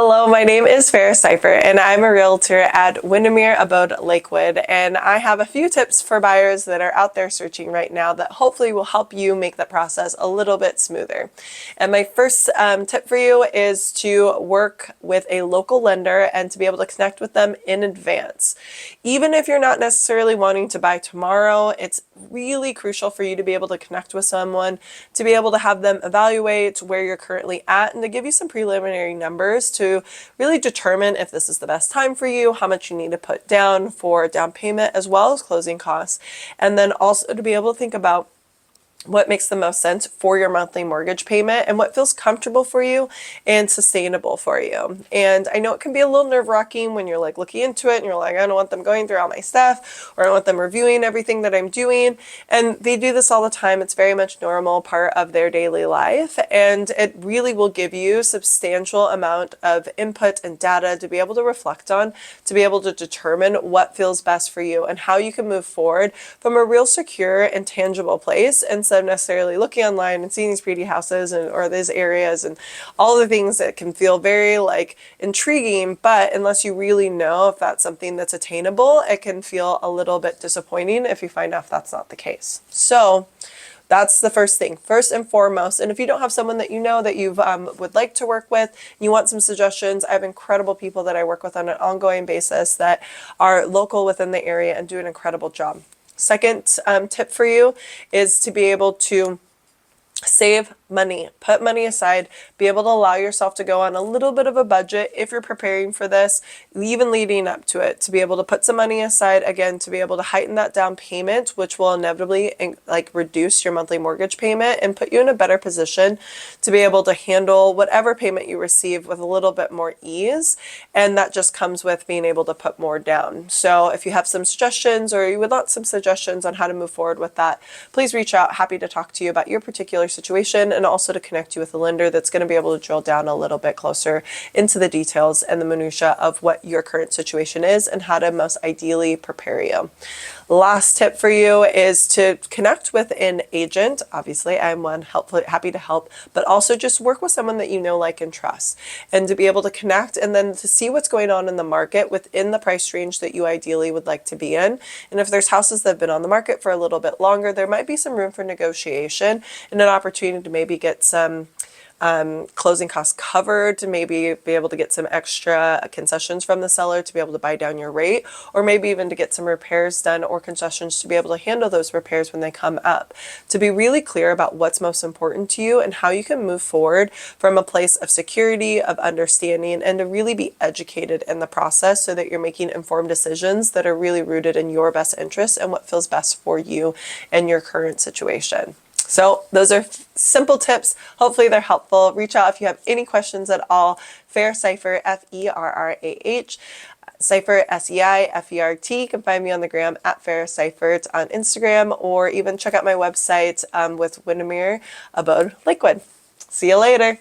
Hello, my name is Farah Seifert, and I'm a realtor at Windermere, Abode, Lakewood, and I have a few tips for buyers that are out there searching right now that hopefully will help you make that process a little bit smoother. And my first tip for you is to work with a local lender and to be able to connect with them in advance. Even if you're not necessarily wanting to buy tomorrow, it's really crucial for you to be able to connect with someone, to be able to have them evaluate where you're currently at, and to give you some preliminary numbers to really determine if this is the best time for you, how much you need to put down for down payment as well as closing costs, and then also to be able to think about what makes the most sense for your monthly mortgage payment and what feels comfortable for you and sustainable for you. And I know it can be a little nerve-wracking when you're like looking into it and you're like, I don't want them going through all my stuff, or I don't want them reviewing everything that I'm doing. And they do this all the time. It's very much normal part of their daily life. And it really will give you substantial amount of input and data to be able to reflect on, to be able to determine what feels best for you and how you can move forward from a real secure and tangible place, instead of necessarily looking online and seeing these pretty houses or these areas and all the things that can feel very like intriguing, but unless you really know if that's something that's attainable, it can feel a little bit disappointing if you find out if that's not the case. So that's the first thing, first and foremost. And if you don't have someone that you know that you would like to work with, you want some suggestions, I have incredible people that I work with on an ongoing basis that are local within the area and do an incredible job. Second tip for you is to be able to save money, put money aside, be able to allow yourself to go on a little bit of a budget if you're preparing for this, even leading up to it, to be able to put some money aside, again, to be able to heighten that down payment, which will inevitably reduce your monthly mortgage payment and put you in a better position to be able to handle whatever payment you receive with a little bit more ease. And that just comes with being able to put more down. So if you have some suggestions or you would want some suggestions on how to move forward with that, please reach out. Happy to talk to you about your particular situation and also to connect you with a lender that's going to be able to drill down a little bit closer into the details and the minutia of what your current situation is and how to most ideally prepare you. Last tip for you is to connect with an agent. Obviously, I'm one happy to help, but also just work with someone that you know, like, and trust, and to be able to connect and then to see what's going on in the market within the price range that you ideally would like to be in. And if there's houses that have been on the market for a little bit longer, there might be some room for negotiation and an opportunity to maybe get some closing costs covered, to maybe be able to get some extra concessions from the seller to be able to buy down your rate, or maybe even to get some repairs done or concessions to be able to handle those repairs when they come up. To be really clear about what's most important to you and how you can move forward from a place of security, of understanding, and to really be educated in the process so that you're making informed decisions that are really rooted in your best interests and what feels best for you and your current situation. So those are simple tips. Hopefully they're helpful. Reach out if you have any questions at all. Farah Seifert, Ferrah, Seifert, Seifert. You can find me on the gram at Farah Seifert on Instagram, or even check out my website with Windermere, Abode, Lakewood. See you later.